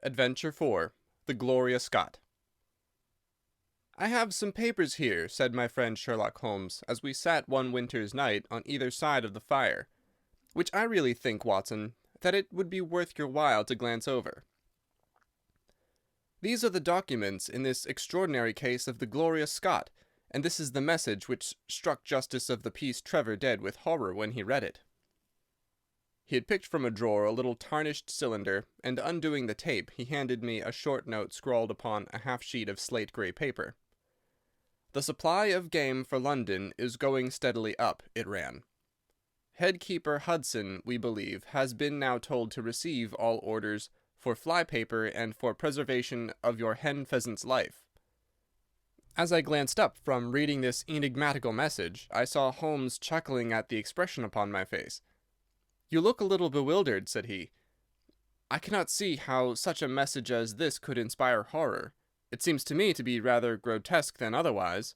Adventure 4. The Gloria Scott. "I have some papers here," said my friend Sherlock Holmes, as we sat one winter's night on either side of the fire, "which I really think, Watson, that it would be worth your while to glance over. These are the documents in this extraordinary case of the Gloria Scott, and this is the message which struck Justice of the Peace Trevor dead with horror when he read it." He had picked from a drawer a little tarnished cylinder, and undoing the tape, he handed me a short note scrawled upon a half-sheet of slate-grey paper. "The supply of game for London is going steadily up," it ran. "Headkeeper Hudson, we believe, has been now told to receive all orders for fly-paper and for preservation of your hen-pheasant's life." As I glanced up from reading this enigmatical message, I saw Holmes chuckling at the expression upon my face. "You look a little bewildered," said he. "I cannot see how such a message as this could inspire horror. It seems to me to be rather grotesque than otherwise."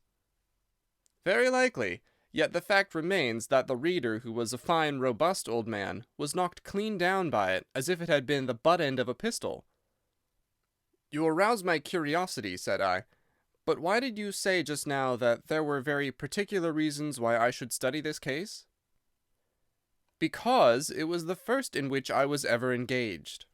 "Very likely. Yet the fact remains that the reader, who was a fine, robust old man, was knocked clean down by it, as if it had been the butt-end of a pistol." "You arouse my curiosity," said I. "But why did you say just now that there were very particular reasons why I should study this case?" "Because it was the first in which I was ever engaged."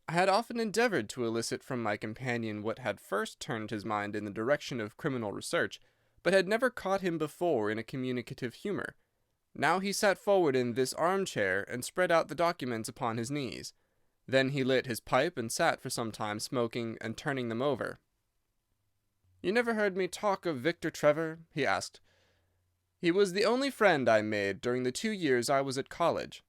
I had often endeavored to elicit from my companion what had first turned his mind in the direction of criminal research, but had never caught him before in a communicative humor. Now he sat forward in this armchair and spread out the documents upon his knees. Then he lit his pipe and sat for some time smoking and turning them over. "You never heard me talk of Victor Trevor?" he asked. "He was the only friend I made during the 2 years I was at college.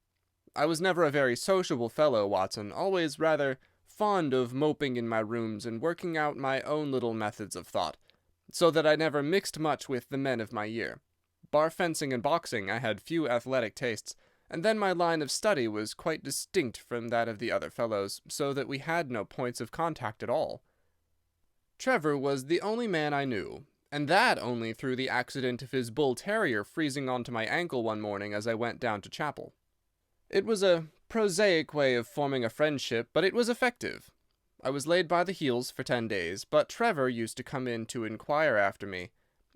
I was never a very sociable fellow, Watson, always rather fond of moping in my rooms and working out my own little methods of thought, so that I never mixed much with the men of my year. Bar fencing and boxing, I had few athletic tastes, and then my line of study was quite distinct from that of the other fellows, so that we had no points of contact at all. Trevor was the only man I knew, and that only through the accident of his bull terrier freezing onto my ankle one morning as I went down to chapel. It was a prosaic way of forming a friendship, but it was effective. I was laid by the heels for 10 days, but Trevor used to come in to inquire after me.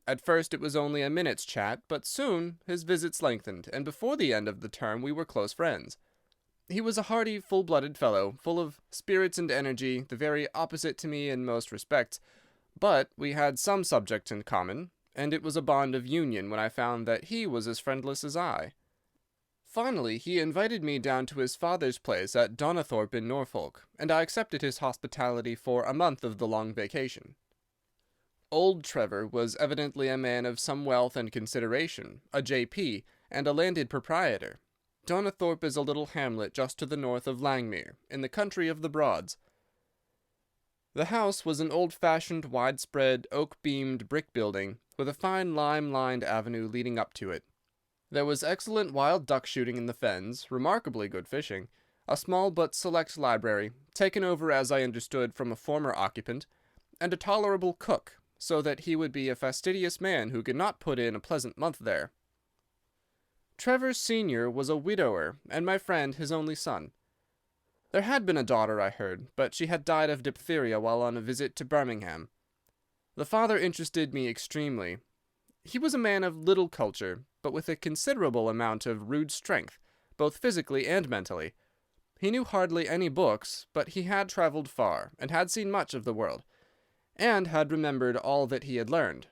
At first it was only a minute's chat, but soon his visits lengthened, and before the end of the term we were close friends. He was a hearty, full-blooded fellow, full of spirits and energy, the very opposite to me in most respects, but we had some subjects in common, and it was a bond of union when I found that he was as friendless as I. Finally, he invited me down to his father's place at Donnithorpe in Norfolk, and I accepted his hospitality for a month of the long vacation. Old Trevor was evidently a man of some wealth and consideration, a J.P., and a landed proprietor. Donnithorpe is a little hamlet just to the north of Langmere, in the country of the Broads. The house was an old-fashioned, widespread, oak-beamed brick building, with a fine lime-lined avenue leading up to it. There was excellent wild duck shooting in the fens, remarkably good fishing, a small but select library, taken over as I understood from a former occupant, and a tolerable cook, so that he would be a fastidious man who could not put in a pleasant month there. Trevor Senior was a widower, and my friend his only son. There had been a daughter, I heard, but she had died of diphtheria while on a visit to Birmingham. The father interested me extremely. He was a man of little culture, but with a considerable amount of rude strength, both physically and mentally. He knew hardly any books, but he had travelled far, and had seen much of the world, and had remembered all that he had learned.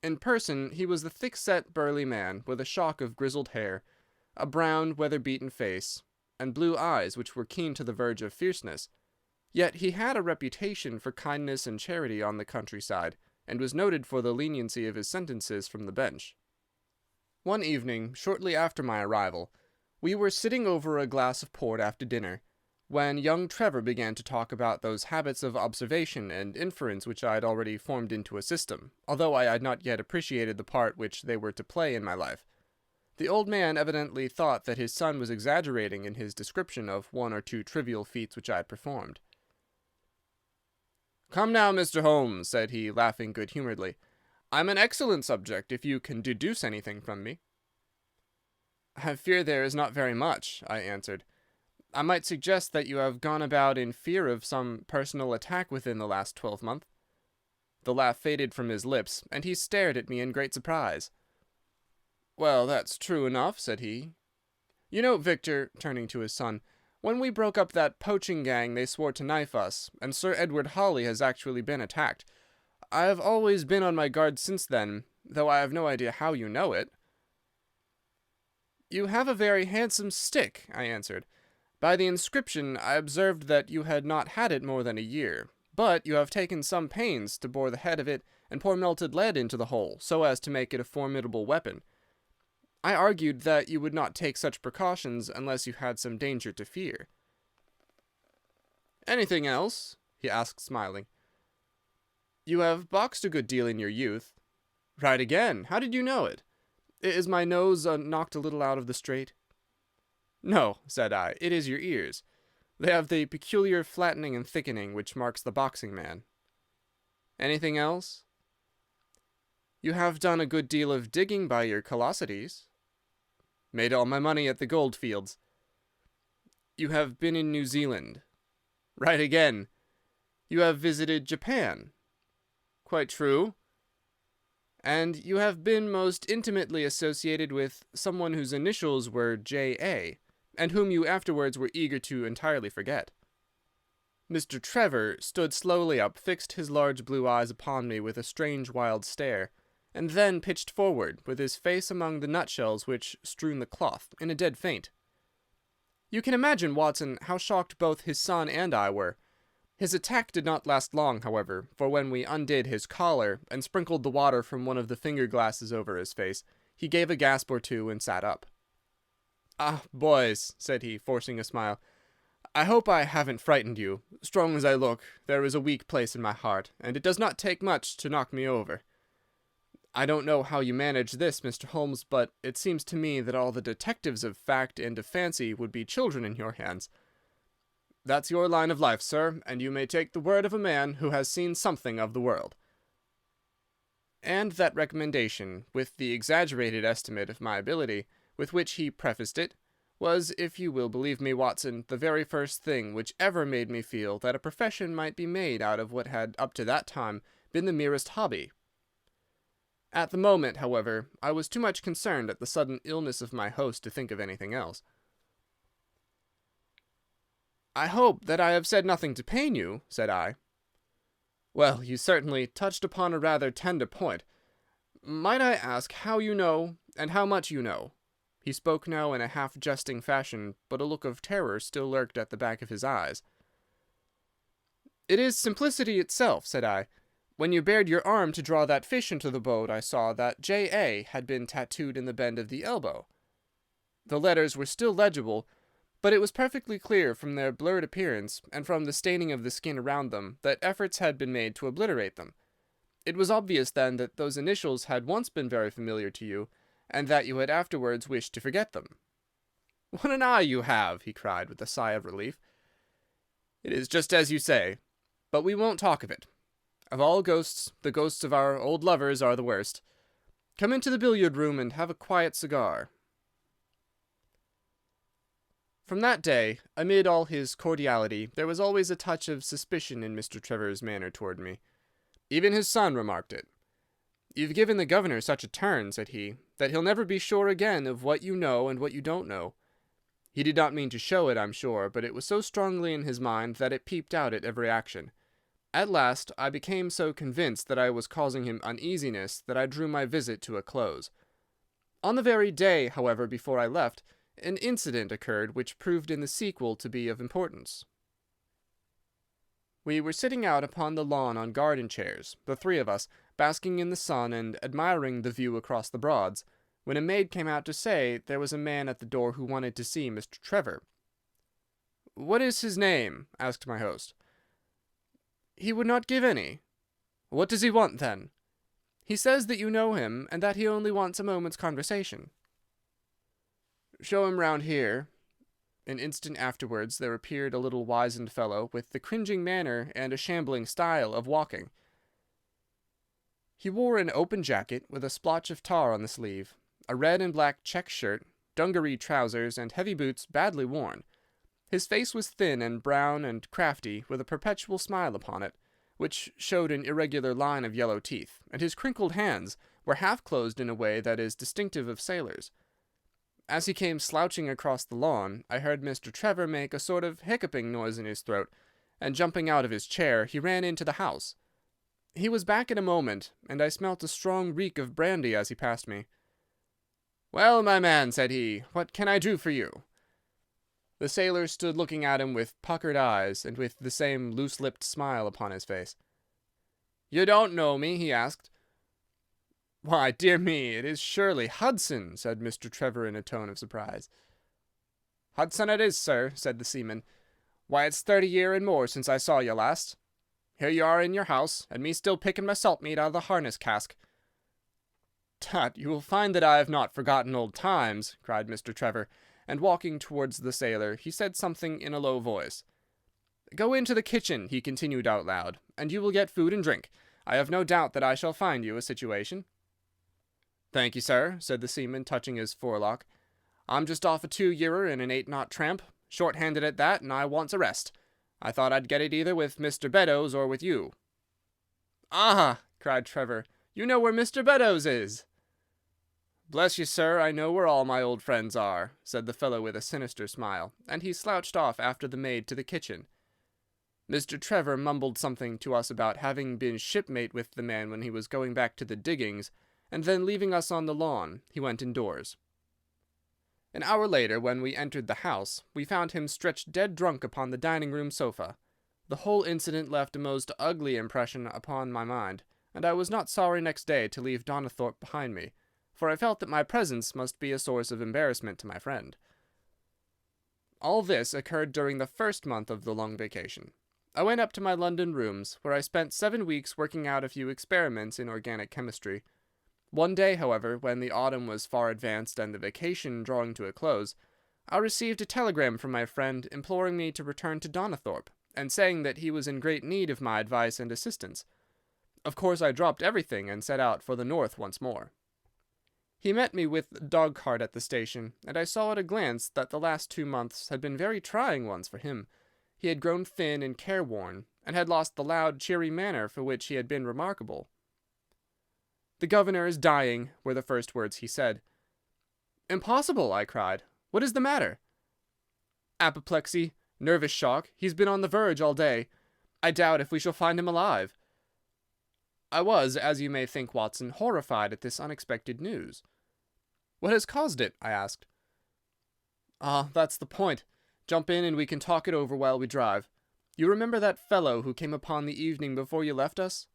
In person he was a thick-set, burly man, with a shock of grizzled hair, a brown, weather-beaten face, and blue eyes which were keen to the verge of fierceness. Yet he had a reputation for kindness and charity on the countryside, and was noted for the leniency of his sentences from the bench. One evening, shortly after my arrival, we were sitting over a glass of port after dinner, when young Trevor began to talk about those habits of observation and inference which I had already formed into a system, although I had not yet appreciated the part which they were to play in my life. The old man evidently thought that his son was exaggerating in his description of 1 or 2 trivial feats which I had performed. "Come now, Mr. Holmes," said he, laughing good-humouredly. "I'm an excellent subject, if you can deduce anything from me." "I fear there is not very much," I answered. I might suggest that you have gone about in fear of some personal attack within the last 12 months. The laugh faded from his lips, and he stared at me in great surprise. "Well, that's true enough," said he. "You know, Victor," turning to his son, "when we broke up that poaching gang they swore to knife us, and Sir Edward Hawley has actually been attacked. I have always been on my guard since then, though I have no idea how you know it." "You have a very handsome stick," I answered. "By the inscription I observed that you had not had it more than a year, but you have taken some pains to bore the head of it and pour melted lead into the hole, so as to make it a formidable weapon. I argued that you would not take such precautions unless you had some danger to fear." "Anything else?" he asked, smiling. "You have boxed a good deal in your youth." "Right again. How did you know it? Is my nose knocked a little out of the straight?" "No," said I, "it is your ears. They have the peculiar flattening and thickening which marks the boxing man." "Anything else?" "You have done a good deal of digging by your callosities." "Made all my money at the gold fields." "You have been in New Zealand." "Right again." "You have visited Japan." "Quite true." "And you have been most intimately associated with someone whose initials were J.A., and whom you afterwards were eager to entirely forget." Mr. Trevor stood slowly up, fixed his large blue eyes upon me with a strange wild stare, and then pitched forward, with his face among the nutshells which strewn the cloth, in a dead faint. You can imagine, Watson, how shocked both his son and I were. His attack did not last long, however, for when we undid his collar and sprinkled the water from one of the finger-glasses over his face, he gave a gasp or two and sat up. "Ah, boys," said he, forcing a smile, "I hope I haven't frightened you. Strong as I look, there is a weak place in my heart, and it does not take much to knock me over. I don't know how you manage this, Mr. Holmes, but it seems to me that all the detectives of fact and of fancy would be children in your hands. That's your line of life, sir, and you may take the word of a man who has seen something of the world." And that recommendation, with the exaggerated estimate of my ability with which he prefaced it, was, if you will believe me, Watson, the very first thing which ever made me feel that a profession might be made out of what had up to that time been the merest hobby. At the moment, however, I was too much concerned at the sudden illness of my host to think of anything else. "I hope that I have said nothing to pain you," said I. "Well, you certainly touched upon a rather tender point. Might I ask how you know, and how much you know?" He spoke now in a half-jesting fashion, but a look of terror still lurked at the back of his eyes. "It is simplicity itself," said I. "When you bared your arm to draw that fish into the boat, I saw that J.A. had been tattooed in the bend of the elbow. The letters were still legible, but it was perfectly clear from their blurred appearance and from the staining of the skin around them that efforts had been made to obliterate them. It was obvious then that those initials had once been very familiar to you, and that you had afterwards wished to forget them." "What an eye you have!" he cried, with a sigh of relief. "It is just as you say. But we won't talk of it. Of all ghosts, the ghosts of our old lovers are the worst. Come into the billiard-room and have a quiet cigar." From that day, amid all his cordiality, there was always a touch of suspicion in Mr. Trevor's manner toward me. Even his son remarked it. "You've given the governor such a turn," said he, "that he'll never be sure again of what you know and what you don't know." He did not mean to show it, I'm sure, but it was so strongly in his mind that it peeped out at every action. At last, I became so convinced that I was causing him uneasiness that I drew my visit to a close. On the very day, however, before I left, an incident occurred which proved in the sequel to be of importance. We were sitting out upon the lawn on garden chairs, the three of us, basking in the sun and admiring the view across the Broads, when a maid came out to say there was a man at the door who wanted to see Mr. Trevor. "What is his name?" asked my host. "He would not give any." "What does he want, then?" "He says that you know him, and that he only wants a moment's conversation." "Show him round here." An instant afterwards there appeared a little wizened fellow with the cringing manner and a shambling style of walking. He wore an open jacket with a splotch of tar on the sleeve, a red and black check shirt, dungaree trousers, and heavy boots badly worn. His face was thin and brown and crafty, with a perpetual smile upon it, which showed an irregular line of yellow teeth, and his crinkled hands were half closed in a way that is distinctive of sailors. As he came slouching across the lawn, I heard Mr. Trevor make a sort of hiccuping noise in his throat, and jumping out of his chair, he ran into the house. He was back in a moment, and I smelt a strong reek of brandy as he passed me. "Well, my man," said he, "what can I do for you?" The sailor stood looking at him with puckered eyes, and with the same loose-lipped smile upon his face. "You don't know me?" he asked. "Why, dear me, it is surely Hudson," said Mr. Trevor in a tone of surprise. "Hudson it is, sir," said the seaman. "Why, it's 30 year and more since I saw you last. Here you are in your house, and me still picking my salt meat out of the harness cask." "Tut, you will find that I have not forgotten old times," cried Mr. Trevor, and walking towards the sailor, he said something in a low voice. "Go into the kitchen," he continued out loud, "and you will get food and drink. I have no doubt that I shall find you a situation." "Thank you, sir," said the seaman, touching his forelock. "I'm just off a 2-yearer in an 8-knot tramp, short-handed at that, and I wants a rest. I thought I'd get it either with Mr. Beddoes or with you." "Ah!" cried Trevor, "you know where Mr. Beddoes is." "Bless you, sir, I know where all my old friends are," said the fellow with a sinister smile, and he slouched off after the maid to the kitchen. Mr. Trevor mumbled something to us about having been shipmate with the man when he was going back to the diggings, and then leaving us on the lawn, he went indoors. An hour later, when we entered the house, we found him stretched dead drunk upon the dining-room sofa. The whole incident left a most ugly impression upon my mind, and I was not sorry next day to leave Donnithorpe behind me, for I felt that my presence must be a source of embarrassment to my friend. All this occurred during the first month of the long vacation. I went up to my London rooms, where I spent 7 weeks working out a few experiments in organic chemistry. One day, however, when the autumn was far advanced and the vacation drawing to a close, I received a telegram from my friend imploring me to return to Donnithorpe, and saying that he was in great need of my advice and assistance. Of course I dropped everything and set out for the north once more. He met me with the dog-cart at the station, and I saw at a glance that the last 2 months had been very trying ones for him. He had grown thin and careworn, and had lost the loud, cheery manner for which he had been remarkable. "The governor is dying," were the first words he said. "Impossible!" I cried. "What is the matter?" "Apoplexy, nervous shock. He's been on the verge all day. I doubt if we shall find him alive." I was, as you may think, Watson, horrified at this unexpected news. "What has caused it?" I asked. "Ah, that's the point. Jump in and we can talk it over while we drive. You remember that fellow who came upon the evening before you left us?"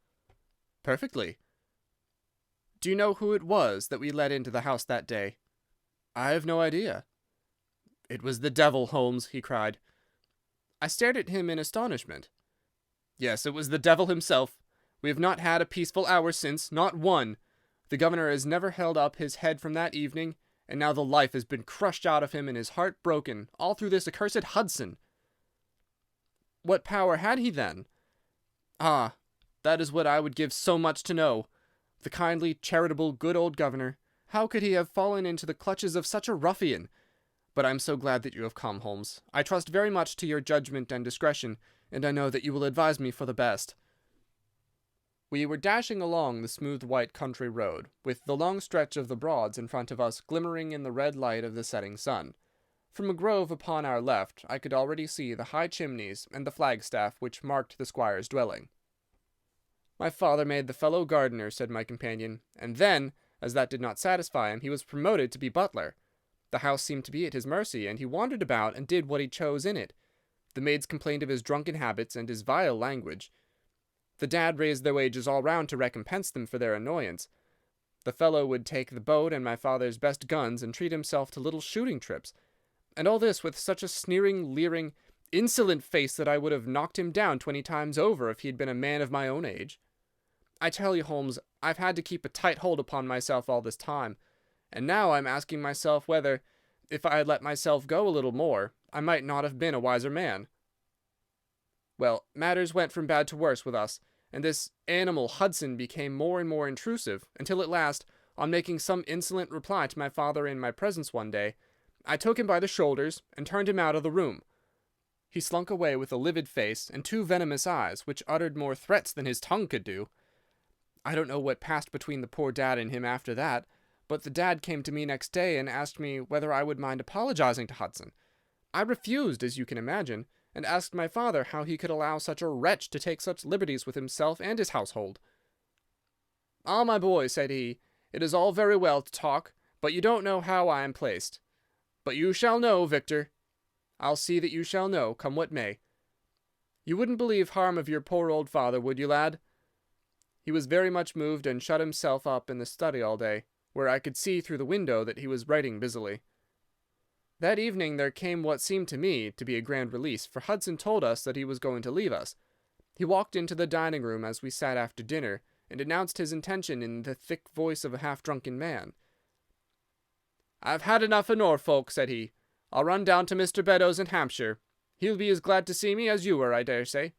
"Perfectly." "Do you know who it was that we let into the house that day?" "I have no idea." "It was the devil, Holmes," he cried. I stared at him in astonishment. "Yes, it was the devil himself. We have not had a peaceful hour since, not one. The governor has never held up his head from that evening, and now the life has been crushed out of him and his heart broken, all through this accursed Hudson." "What power had he, then?" "Ah, that is what I would give so much to know. The kindly, charitable, good old governor. How could he have fallen into the clutches of such a ruffian? But I am so glad that you have come, Holmes. I trust very much to your judgment and discretion, and I know that you will advise me for the best." We were dashing along the smooth white country road, with the long stretch of the Broads in front of us glimmering in the red light of the setting sun. From a grove upon our left I could already see the high chimneys and the flagstaff which marked the squire's dwelling. "My father made the fellow gardener," said my companion, "and then, as that did not satisfy him, he was promoted to be butler. The house seemed to be at his mercy, and he wandered about and did what he chose in it. The maids complained of his drunken habits and his vile language. The dad raised their wages all round to recompense them for their annoyance. The fellow would take the boat and my father's best guns and treat himself to little shooting trips, and all this with such a sneering, leering, insolent face that I would have knocked him down 20 times over if he had been a man of my own age. I tell you, Holmes, I've had to keep a tight hold upon myself all this time, and now I'm asking myself whether, if I had let myself go a little more, I might not have been a wiser man. Well, matters went from bad to worse with us, and this animal Hudson became more and more intrusive, until at last, on making some insolent reply to my father in my presence one day, I took him by the shoulders and turned him out of the room. He slunk away with a livid face and 2 venomous eyes, which uttered more threats than his tongue could do. I don't know what passed between the poor dad and him after that, but the dad came to me next day and asked me whether I would mind apologizing to Hudson. I refused, as you can imagine, and asked my father how he could allow such a wretch to take such liberties with himself and his household. "Ah, my boy," said he, "it is all very well to talk, but you don't know how I am placed. But you shall know, Victor. I'll see that you shall know, come what may. You wouldn't believe harm of your poor old father, would you, lad? He was very much moved and shut himself up in the study all day, where I could see through the window that he was writing busily. That evening there came what seemed to me to be a grand release, for Hudson told us that he was going to leave us. He walked into the dining-room as we sat after dinner, and announced his intention in the thick voice of a half-drunken man. "I've had enough of Norfolk," said he. "I'll run down to Mr. Beddoes in Hampshire. He'll be as glad to see me as you were, I dare say."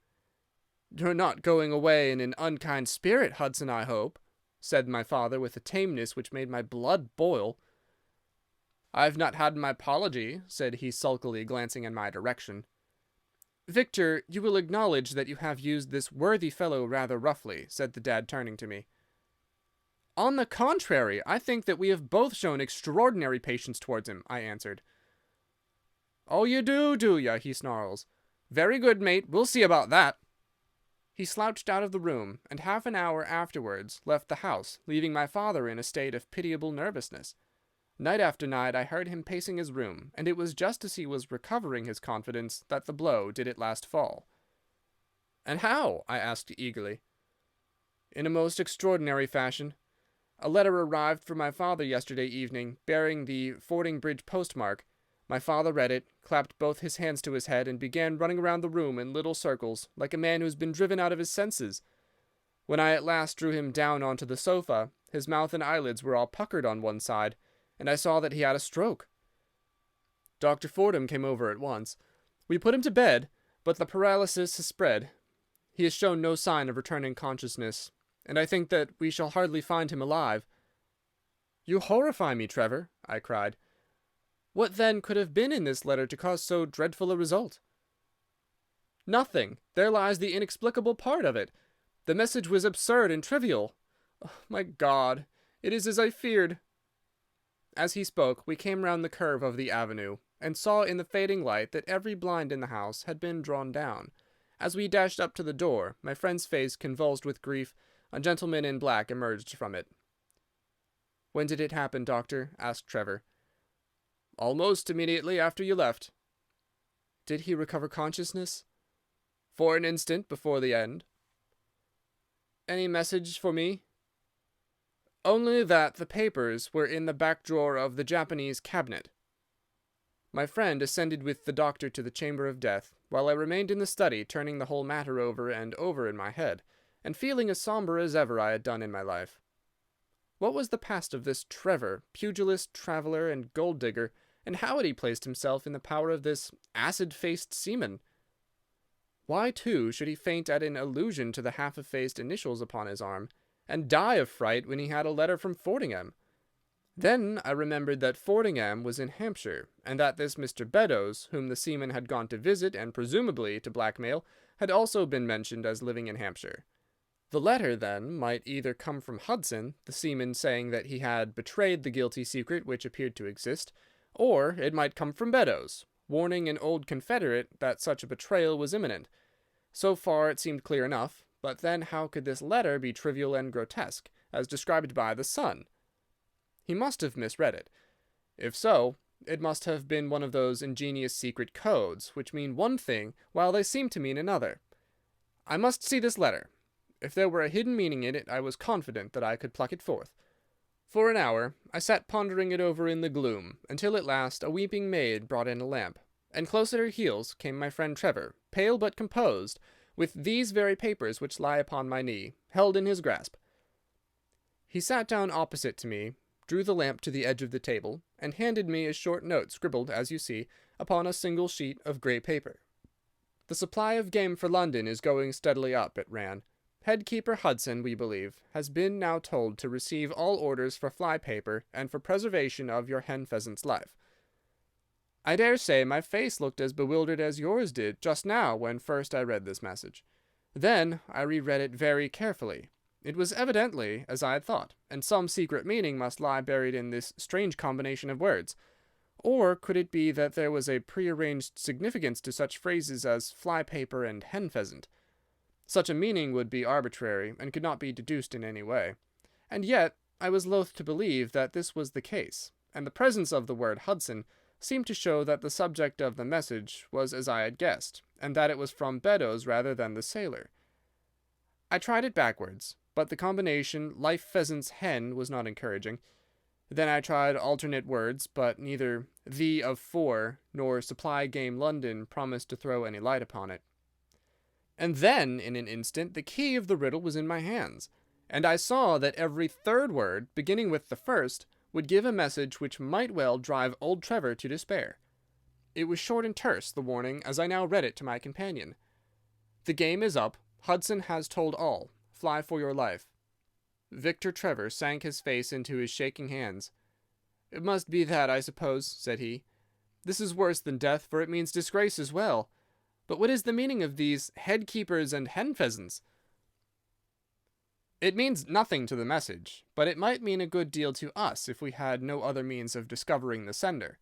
"You're not going away in an unkind spirit, Hudson, I hope," said my father with a tameness which made my blood boil. "I've not had my apology," said he sulkily, glancing in my direction. "Victor, you will acknowledge that you have used this worthy fellow rather roughly," said the dad, turning to me. "On the contrary, I think that we have both shown extraordinary patience towards him," I answered. "Oh, you do ya?" he snarls. "Very good, mate, we'll see about that." He slouched out of the room, and half an hour afterwards left the house, leaving my father in a state of pitiable nervousness. Night after night I heard him pacing his room, and it was just as he was recovering his confidence that the blow did at last fall. "And how?" I asked eagerly. "In a most extraordinary fashion. A letter arrived for my father yesterday evening, bearing the Fordingbridge postmark. My father read it, clapped both his hands to his head, and began running around the room in little circles, like a man who has been driven out of his senses. When I at last drew him down onto the sofa, his mouth and eyelids were all puckered on one side, and I saw that he had a stroke. Dr. Fordham came over at once. We put him to bed, but the paralysis has spread. He has shown no sign of returning consciousness, and I think that we shall hardly find him alive." "You horrify me, Trevor," I cried. "What then could have been in this letter to cause so dreadful a result?" "Nothing. There lies the inexplicable part of it. The message was absurd and trivial. Oh, my God, it is as I feared." As he spoke, we came round the curve of the avenue, and saw in the fading light that every blind in the house had been drawn down. As we dashed up to the door, my friend's face convulsed with grief, a gentleman in black emerged from it. "When did it happen, doctor?" asked Trevor. "Almost immediately after you left." "Did he recover consciousness?" "For an instant before the end." "Any message for me?" "Only that the papers were in the back drawer of the Japanese cabinet." My friend ascended with the doctor to the chamber of death, while I remained in the study, turning the whole matter over and over in my head, and feeling as sombre as ever I had done in my life. What was the past of this Trevor, pugilist, traveller, and gold-digger, and how had he placed himself in the power of this acid-faced seaman? Why, too, should he faint at an allusion to the half-effaced initials upon his arm, and die of fright when he had a letter from Fordingham? Then I remembered that Fordingham was in Hampshire, and that this Mr. Beddoes, whom the seaman had gone to visit and presumably to blackmail, had also been mentioned as living in Hampshire. The letter, then, might either come from Hudson, the seaman, saying that he had betrayed the guilty secret which appeared to exist, or it might come from Beddoes, warning an old confederate that such a betrayal was imminent. So far it seemed clear enough, but then how could this letter be trivial and grotesque, as described by the Sun? He must have misread it. If so, it must have been one of those ingenious secret codes, which mean one thing while they seem to mean another. I must see this letter. If there were a hidden meaning in it, I was confident that I could pluck it forth. For an hour I sat pondering it over in the gloom, until at last a weeping maid brought in a lamp, and close at her heels came my friend Trevor, pale but composed, with these very papers which lie upon my knee, held in his grasp. He sat down opposite to me, drew the lamp to the edge of the table, and handed me a short note scribbled, as you see, upon a single sheet of grey paper. "The supply of game for London is going steadily up," it ran. "Headkeeper Hudson, we believe, has been now told to receive all orders for fly paper and for preservation of your hen pheasant's life." I dare say my face looked as bewildered as yours did just now when first I read this message. Then I reread it very carefully. It was evidently as I had thought, and some secret meaning must lie buried in this strange combination of words. Or could it be that there was a prearranged significance to such phrases as fly-paper and hen-pheasant? Such a meaning would be arbitrary, and could not be deduced in any way. And yet I was loath to believe that this was the case, and the presence of the word Hudson seemed to show that the subject of the message was as I had guessed, and that it was from Beddoes rather than the sailor. I tried it backwards, but the combination life pheasant's hen was not encouraging. Then I tried alternate words, but neither the of for nor supply game London promised to throw any light upon it. And then, in an instant, the key of the riddle was in my hands, and I saw that every third word, beginning with the first, would give a message which might well drive old Trevor to despair. It was short and terse, the warning, as I now read it to my companion. The game is up. Hudson has told all. Fly for your life. Victor Trevor sank his face into his shaking hands. It must be that, I suppose, said he. This is worse than death, for it means disgrace as well. But what is the meaning of these head-keepers and hen-pheasants? It means nothing to the message, but it might mean a good deal to us if we had no other means of discovering the sender.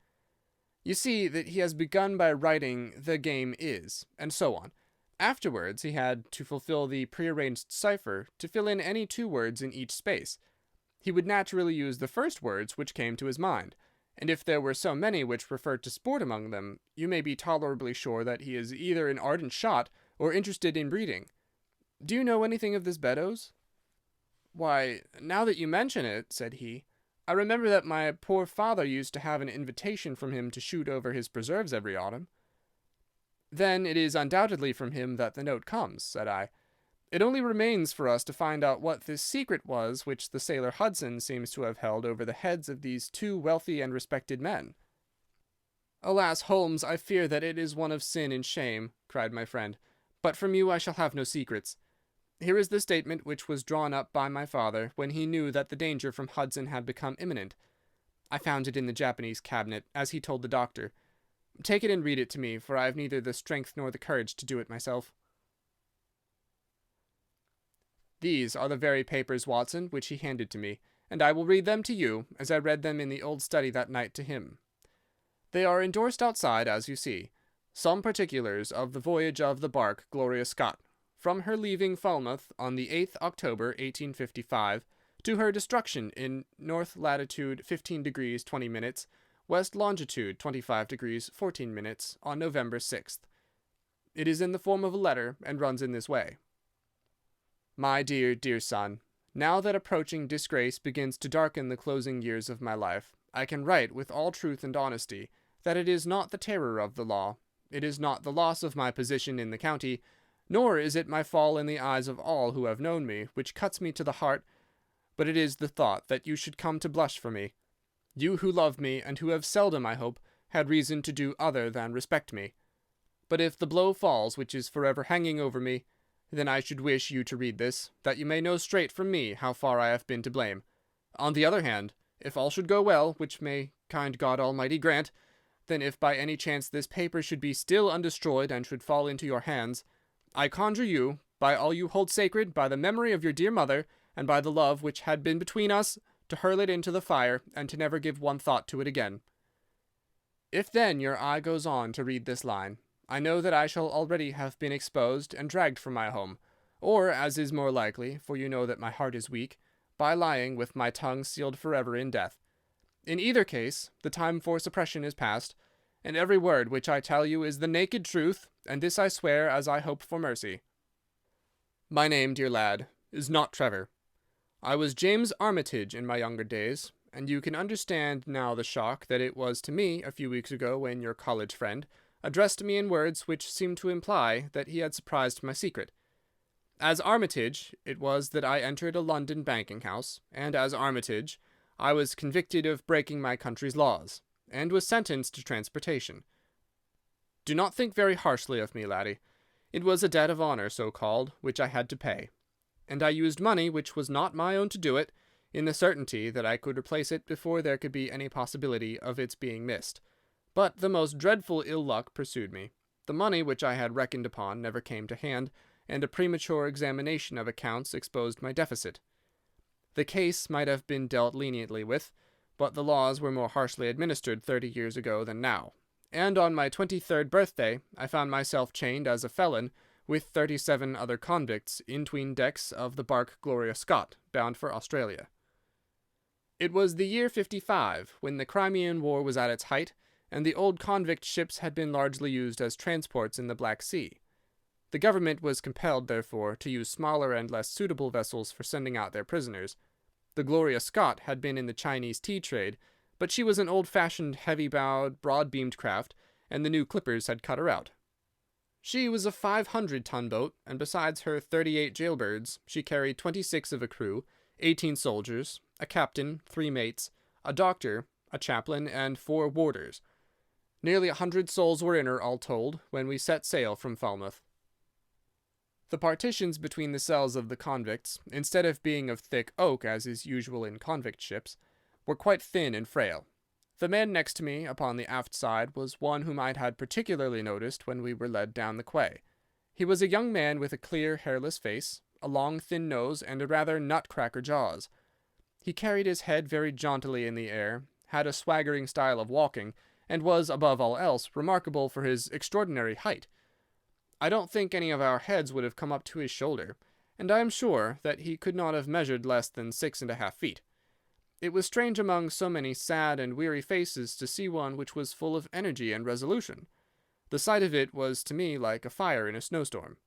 You see that he has begun by writing "the game is," and so on. Afterwards he had, to fulfill the prearranged cipher, to fill in any 2 words in each space. He would naturally use the first words which came to his mind, and if there were so many which referred to sport among them, you may be tolerably sure that he is either an ardent shot or interested in breeding. Do you know anything of this Beddoes? Why, now that you mention it, said he, I remember that my poor father used to have an invitation from him to shoot over his preserves every autumn. Then it is undoubtedly from him that the note comes, said I. It only remains for us to find out what this secret was which the sailor Hudson seems to have held over the heads of these 2 wealthy and respected men. Alas, Holmes, I fear that it is one of sin and shame, cried my friend, but from you I shall have no secrets. Here is the statement which was drawn up by my father when he knew that the danger from Hudson had become imminent. I found it in the Japanese cabinet, as he told the doctor. Take it and read it to me, for I have neither the strength nor the courage to do it myself. These are the very papers, Watson, which he handed to me, and I will read them to you, as I read them in the old study that night to him. They are endorsed outside, as you see. Some particulars of the voyage of the bark Gloria Scott, from her leaving Falmouth on the 8th October, 1855, to her destruction in north latitude 15 degrees 20 minutes, west longitude 25 degrees 14 minutes, on November 6th. It is in the form of a letter, and runs in this way. My dear, dear son, now that approaching disgrace begins to darken the closing years of my life, I can write with all truth and honesty that it is not the terror of the law, it is not the loss of my position in the county, nor is it my fall in the eyes of all who have known me, which cuts me to the heart, but it is the thought that you should come to blush for me. You who love me, and who have seldom, I hope, had reason to do other than respect me. But if the blow falls which is forever hanging over me, then I should wish you to read this, that you may know straight from me how far I have been to blame. On the other hand, if all should go well, which may kind God Almighty grant, then if by any chance this paper should be still undestroyed and should fall into your hands, I conjure you, by all you hold sacred, by the memory of your dear mother, and by the love which had been between us, to hurl it into the fire, and to never give one thought to it again. If then your eye goes on to read this line, I know that I shall already have been exposed and dragged from my home, or, as is more likely, for you know that my heart is weak, by lying with my tongue sealed forever in death. In either case, the time for suppression is past, and every word which I tell you is the naked truth, and this I swear as I hope for mercy. My name, dear lad, is not Trevor. I was James Armitage in my younger days, and you can understand now the shock that it was to me a few weeks ago when your college friend addressed me in words which seemed to imply that he had surprised my secret. As Armitage, it was that I entered a London banking-house, and as Armitage, I was convicted of breaking my country's laws, and was sentenced to transportation. Do not think very harshly of me, laddie. It was a debt of honour, so-called, which I had to pay, and I used money which was not my own to do it, in the certainty that I could replace it before there could be any possibility of its being missed. But the most dreadful ill luck pursued me. The money which I had reckoned upon never came to hand, and a premature examination of accounts exposed my deficit. The case might have been dealt leniently with, but the laws were more harshly administered 30 years ago than now, and on my 23rd birthday I found myself chained as a felon with 37 other convicts in 'tween decks of the bark Gloria Scott, bound for Australia. It was the year '55, when the Crimean War was at its height, and the old convict ships had been largely used as transports in the Black Sea. The government was compelled, therefore, to use smaller and less suitable vessels for sending out their prisoners. The Gloria Scott had been in the Chinese tea trade, but she was an old-fashioned, heavy-bowed, broad-beamed craft, and the new clippers had cut her out. She was a 500-ton boat, and besides her 38 jailbirds, she carried 26 of a crew, 18 soldiers, a captain, 3 mates, a doctor, a chaplain, and 4 warders. Nearly 100 souls were in her, all told, when we set sail from Falmouth. The partitions between the cells of the convicts, instead of being of thick oak as is usual in convict ships, were quite thin and frail. The man next to me upon the aft side was one whom I had particularly noticed when we were led down the quay. He was a young man with a clear, hairless face, a long, thin nose, and a rather nutcracker jaws. He carried his head very jauntily in the air, had a swaggering style of walking, and was, above all else, remarkable for his extraordinary height. I don't think any of our heads would have come up to his shoulder, and I am sure that he could not have measured less than 6½ feet. It was strange among so many sad and weary faces to see one which was full of energy and resolution. The sight of it was to me like a fire in a snowstorm.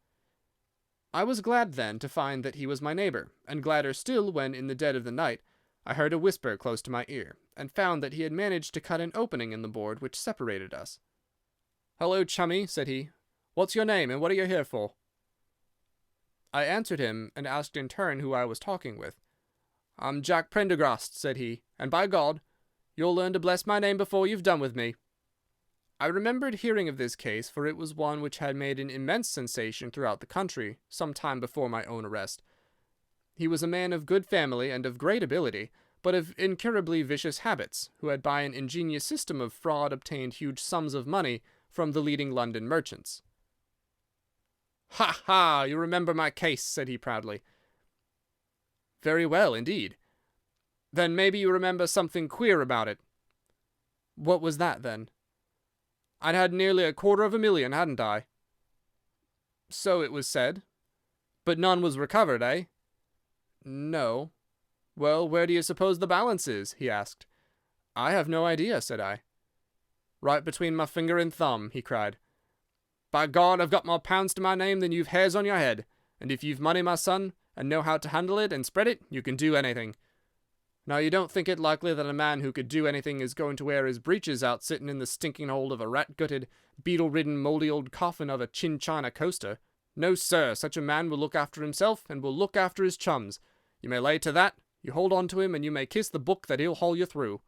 I was glad then to find that he was my neighbour, and gladder still when, in the dead of the night, I heard a whisper close to my ear, and found that he had managed to cut an opening in the board which separated us. "Hello, chummy," said he. "What's your name, and what are you here for?" I answered him, and asked in turn who I was talking with. "I'm Jack Prendergast," said he, "and by God, you'll learn to bless my name before you've done with me." I remembered hearing of this case, for it was one which had made an immense sensation throughout the country, some time before my own arrest. He was a man of good family and of great ability, but of incurably vicious habits, who had by an ingenious system of fraud obtained huge sums of money from the leading London merchants. "Ha, ha! You remember my case," said he proudly. "Very well, indeed." "Then maybe you remember something queer about it." "What was that, then?" "I'd had nearly $250,000, hadn't I?" "So it was said." "But none was recovered, eh?" "No." "Well, where do you suppose the balance is?" he asked. "I have no idea," said I. "Right between my finger and thumb," he cried. "By God, I've got more pounds to my name than you've hairs on your head, and if you've money, my son, and know how to handle it and spread it, you can do anything. Now, you don't think it likely that a man who could do anything is going to wear his breeches out sitting in the stinking hold of a rat-gutted, beetle-ridden, mouldy old coffin of a chin-china coaster. No, sir, such a man will look after himself, and will look after his chums. You may lay to that. You hold on to him, and you may kiss the book that he'll haul you through."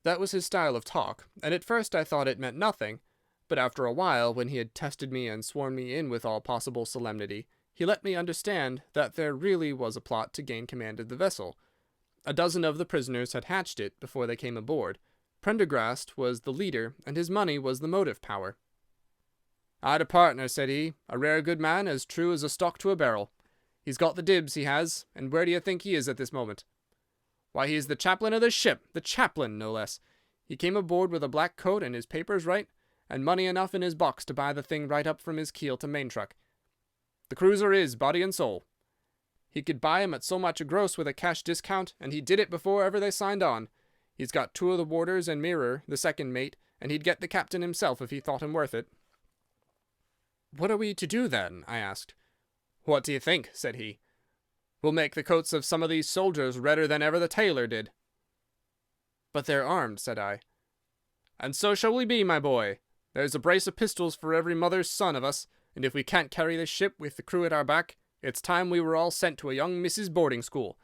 That was his style of talk, and at first I thought it meant nothing, but after a while, when he had tested me and sworn me in with all possible solemnity, he let me understand that there really was a plot to gain command of the vessel. A dozen of the prisoners had hatched it before they came aboard. Prendergast was the leader, and his money was the motive power. "I'd a partner," said he, "a rare good man, as true as a stock to a barrel. He's got the dibs, he has, and where do you think he is at this moment? Why, he is the chaplain of this ship, the chaplain, no less. He came aboard with a black coat and his papers right, and money enough in his box to buy the thing right up from his keel to main truck. The cruiser is, body and soul. He could buy him at so much a gross with a cash discount, and he did it before ever they signed on. He's got 2 of the warders and Mirror, the second mate, and he'd get the captain himself if he thought him worth it." "What are we to do, then?" I asked. "What do you think?" said he. "We'll make the coats of some of these soldiers redder than ever the tailor did." "But they're armed," said I. "And so shall we be, my boy. There's a brace of pistols for every mother's son of us, and if we can't carry this ship with the crew at our back, it's time we were all sent to a young Mrs. boarding school.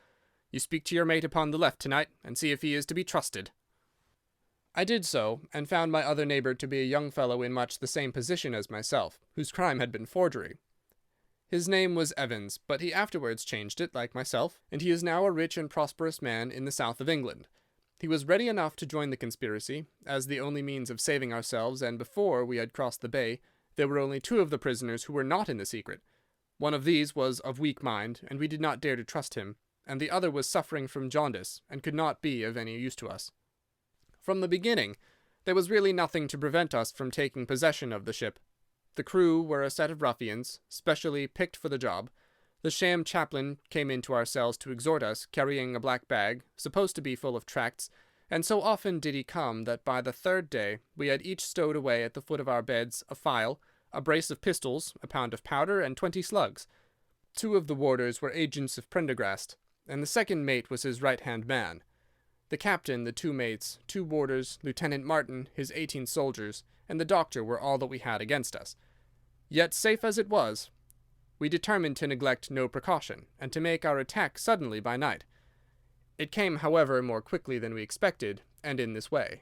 You speak to your mate upon the left tonight, and see if he is to be trusted." I did so, and found my other neighbour to be a young fellow in much the same position as myself, whose crime had been forgery. His name was Evans, but he afterwards changed it, like myself, and he is now a rich and prosperous man in the south of England. He was ready enough to join the conspiracy, as the only means of saving ourselves, and before we had crossed the bay, there were only 2 of the prisoners who were not in the secret. One of these was of weak mind, and we did not dare to trust him, and the other was suffering from jaundice, and could not be of any use to us. From the beginning, there was really nothing to prevent us from taking possession of the ship. The crew were a set of ruffians, specially picked for the job. The sham chaplain came into our cells to exhort us, carrying a black bag, supposed to be full of tracts, and so often did he come that by the 3rd day we had each stowed away at the foot of our beds a file, a brace of pistols, a pound of powder, and 20 slugs. 2 of the warders were agents of Prendergast, and the second mate was his right-hand man. The captain, the 2 mates, 2 warders, Lieutenant Martin, his 18 soldiers, and the doctor were all that we had against us. Yet, safe as it was, we determined to neglect no precaution, and to make our attack suddenly by night. It came, however, more quickly than we expected, and in this way.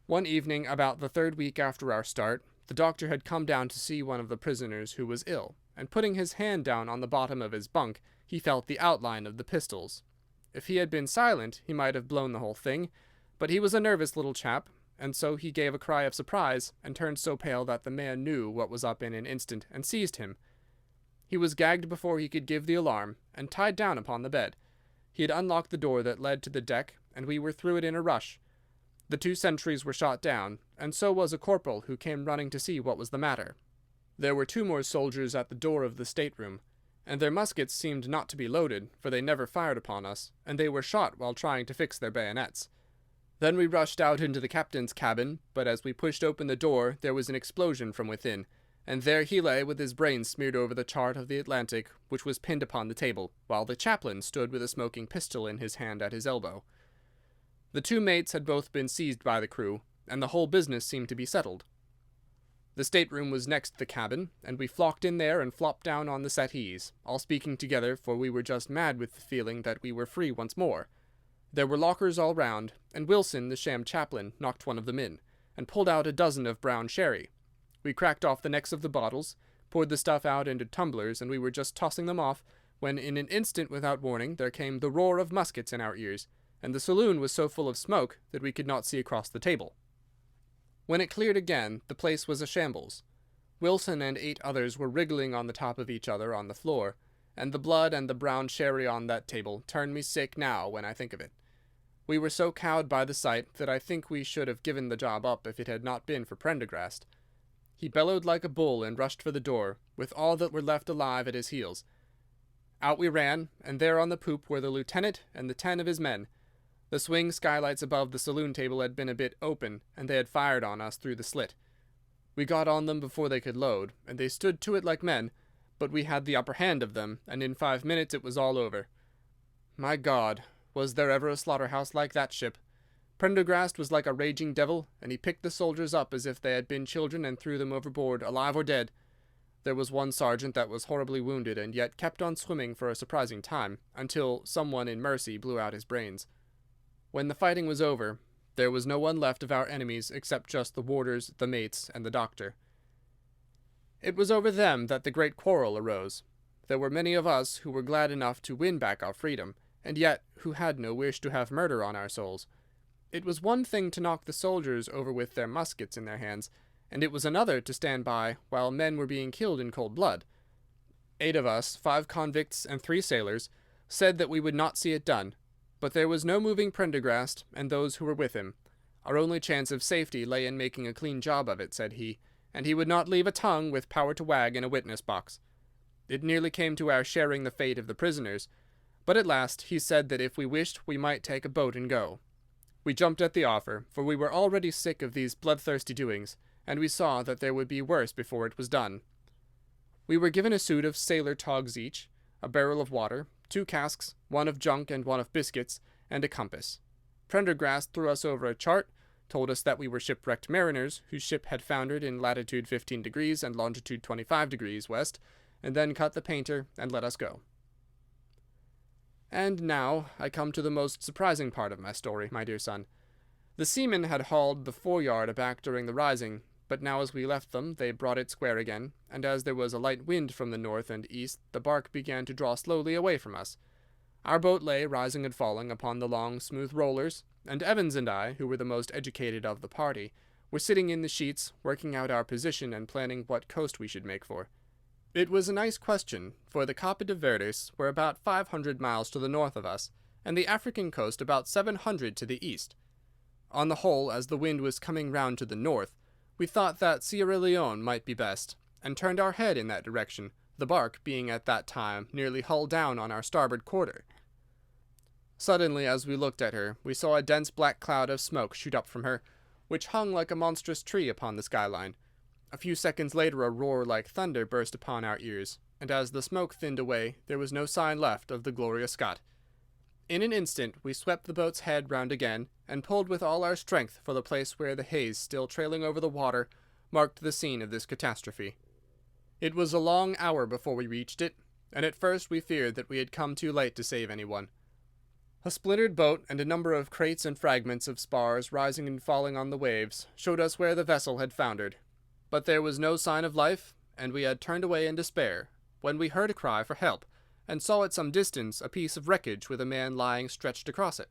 One evening, about the 3rd week after our start, the doctor had come down to see one of the prisoners who was ill, and putting his hand down on the bottom of his bunk, he felt the outline of the pistols. If he had been silent, he might have blown the whole thing, but he was a nervous little chap, and so he gave a cry of surprise, and turned so pale that the man knew what was up in an instant, and seized him. He was gagged before he could give the alarm, and tied down upon the bed. He had unlocked the door that led to the deck, and we were through it in a rush. The 2 sentries were shot down, and so was a corporal who came running to see what was the matter. There were 2 more soldiers at the door of the stateroom, and their muskets seemed not to be loaded, for they never fired upon us, and they were shot while trying to fix their bayonets. Then we rushed out into the captain's cabin, but as we pushed open the door there was an explosion from within, and there he lay with his brains smeared over the chart of the Atlantic, which was pinned upon the table, while the chaplain stood with a smoking pistol in his hand at his elbow. The 2 mates had both been seized by the crew, and the whole business seemed to be settled. The stateroom was next the cabin, and we flocked in there and flopped down on the settees, all speaking together, for we were just mad with the feeling that we were free once more. There were lockers all round, and Wilson, the sham chaplain, knocked one of them in, and pulled out a dozen of brown sherry. We cracked off the necks of the bottles, poured the stuff out into tumblers, and we were just tossing them off, when in an instant without warning there came the roar of muskets in our ears, and the saloon was so full of smoke that we could not see across the table. When it cleared again, the place was a shambles. Wilson and 8 others were wriggling on the top of each other on the floor, and the blood and the brown sherry on that table turn me sick now when I think of it. We were so cowed by the sight that I think we should have given the job up if it had not been for Prendergast. He bellowed like a bull and rushed for the door, with all that were left alive at his heels. Out we ran, and there on the poop were the lieutenant and the 10 of his men. The swing skylights above the saloon table had been a bit open, and they had fired on us through the slit. We got on them before they could load, and they stood to it like men, but we had the upper hand of them, and in 5 minutes it was all over. My God, was there ever a slaughterhouse like that ship? Prendergast was like a raging devil, and he picked the soldiers up as if they had been children and threw them overboard, alive or dead. There was one sergeant that was horribly wounded, and yet kept on swimming for a surprising time, until someone in mercy blew out his brains. When the fighting was over, there was no one left of our enemies except just the warders, the mates, and the doctor. It was over them that the great quarrel arose. There were many of us who were glad enough to win back our freedom, and yet who had no wish to have murder on our souls. It was one thing to knock the soldiers over with their muskets in their hands, and it was another to stand by while men were being killed in cold blood. 8 of us, 5 convicts and 3 sailors, said that we would not see it done, but there was no moving Prendergast and those who were with him. Our only chance of safety lay in making a clean job of it, said he, and he would not leave a tongue with power to wag in a witness box. It nearly came to our sharing the fate of the prisoners, but at last he said that if we wished we might take a boat and go. We jumped at the offer, for we were already sick of these bloodthirsty doings, and we saw that there would be worse before it was done. We were given a suit of sailor togs each, a barrel of water, 2 casks, one of junk and one of biscuits, and a compass. Prendergast threw us over a chart, told us that we were shipwrecked mariners whose ship had foundered in latitude 15 degrees and longitude 25 degrees west, and then cut the painter and let us go. And now I come to the most surprising part of my story, my dear son. The seamen had hauled the foreyard aback during the rising, but now as we left them they brought it square again, and as there was a light wind from the north and east, the bark began to draw slowly away from us. Our boat lay rising and falling upon the long, smooth rollers, and Evans and I, who were the most educated of the party, were sitting in the sheets, working out our position and planning what coast we should make for. It was a nice question, for the Cape de Verdes were about 500 miles to the north of us, and the African coast about 700 to the east. On the whole, as the wind was coming round to the north, we thought that Sierra Leone might be best, and turned our head in that direction, the bark being at that time nearly hull down on our starboard quarter. Suddenly, as we looked at her, we saw a dense black cloud of smoke shoot up from her, which hung like a monstrous tree upon the skyline. A few seconds later a roar like thunder burst upon our ears, and as the smoke thinned away, there was no sign left of the Gloria Scott. In an instant we swept the boat's head round again, and pulled with all our strength for the place where the haze, still trailing over the water, marked the scene of this catastrophe. It was a long hour before we reached it, and at first we feared that we had come too late to save anyone. A splintered boat and a number of crates and fragments of spars rising and falling on the waves showed us where the vessel had foundered. But there was no sign of life, and we had turned away in despair, when we heard a cry for help, and saw at some distance a piece of wreckage with a man lying stretched across it.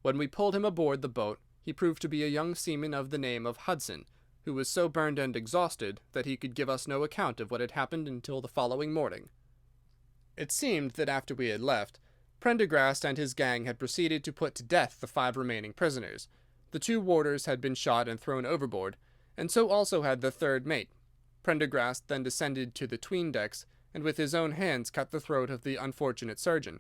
When we pulled him aboard the boat, he proved to be a young seaman of the name of Hudson, who was so burned and exhausted that he could give us no account of what had happened until the following morning. It seemed that after we had left, Prendergast and his gang had proceeded to put to death the 5 remaining prisoners. The 2 warders had been shot and thrown overboard, and so also had the 3rd mate. Prendergast then descended to the 'tween decks, and with his own hands cut the throat of the unfortunate surgeon.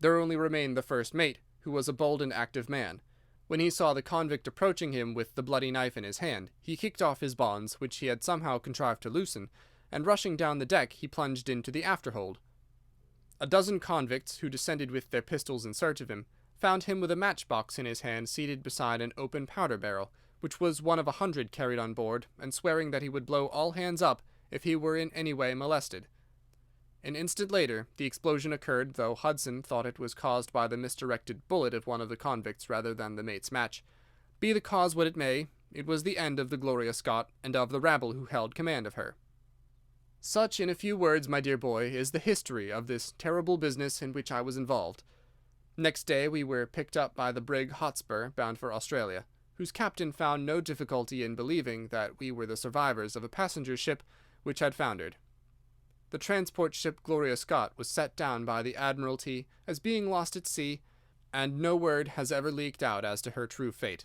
There only remained the 1st mate, who was a bold and active man. When he saw the convict approaching him with the bloody knife in his hand, he kicked off his bonds, which he had somehow contrived to loosen, and rushing down the deck he plunged into the afterhold. A dozen convicts, who descended with their pistols in search of him, found him with a matchbox in his hand seated beside an open powder barrel, which was one of 100 carried on board, and swearing that he would blow all hands up if he were in any way molested. An instant later the explosion occurred, though Hudson thought it was caused by the misdirected bullet of one of the convicts rather than the mate's match. Be the cause what it may, it was the end of the Gloria Scott, and of the rabble who held command of her. Such, in a few words, my dear boy, is the history of this terrible business in which I was involved. Next day we were picked up by the brig Hotspur, bound for Australia, whose captain found no difficulty in believing that we were the survivors of a passenger ship which had foundered. The transport ship Gloria Scott was set down by the Admiralty as being lost at sea, and no word has ever leaked out as to her true fate.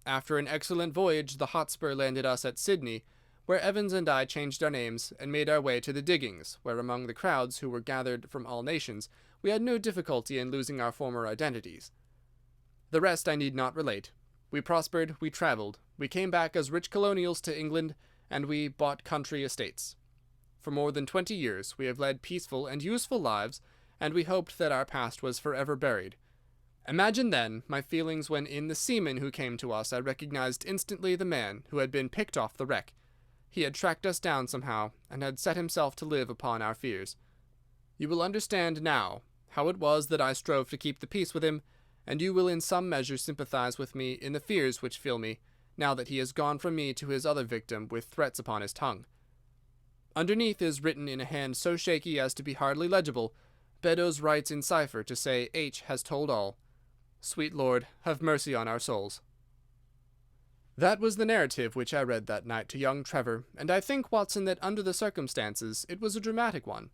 After an excellent voyage, the Hotspur landed us at Sydney, where Evans and I changed our names and made our way to the diggings, where among the crowds who were gathered from all nations, we had no difficulty in losing our former identities. The rest I need not relate. We prospered, we travelled, we came back as rich colonials to England, and we bought country estates. For more than 20 years we have led peaceful and useful lives, and we hoped that our past was forever buried. Imagine, then, my feelings when in the seaman who came to us I recognized instantly the man who had been picked off the wreck. He had tracked us down somehow, and had set himself to live upon our fears. You will understand now how it was that I strove to keep the peace with him, and you will in some measure sympathize with me in the fears which fill me, now that he has gone from me to his other victim with threats upon his tongue. Underneath is written in a hand so shaky as to be hardly legible, Beddoes writes in cipher to say H has told all. Sweet Lord, have mercy on our souls. That was the narrative which I read that night to young Trevor, and I think, Watson, that under the circumstances it was a dramatic one.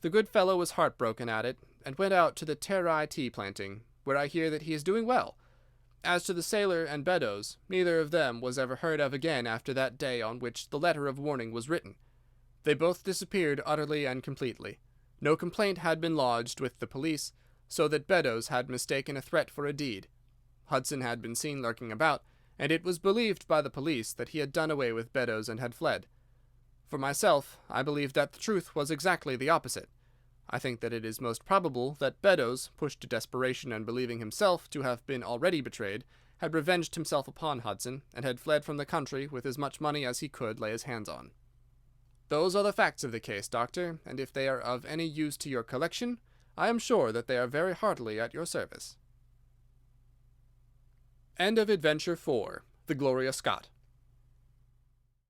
The good fellow was heartbroken at it, and went out to the Terai tea planting, where I hear that he is doing well. As to the sailor and Beddoes, neither of them was ever heard of again after that day on which the letter of warning was written. They both disappeared utterly and completely. No complaint had been lodged with the police, so that Beddoes had mistaken a threat for a deed. Hudson had been seen lurking about, and it was believed by the police that he had done away with Beddoes and had fled. For myself, I believe that the truth was exactly the opposite. I think that it is most probable that Beddoes, pushed to desperation and believing himself to have been already betrayed, had revenged himself upon Hudson, and had fled from the country with as much money as he could lay his hands on. Those are the facts of the case, Doctor, and if they are of any use to your collection, I am sure that they are very heartily at your service. End of Adventure 4, The Gloria Scott.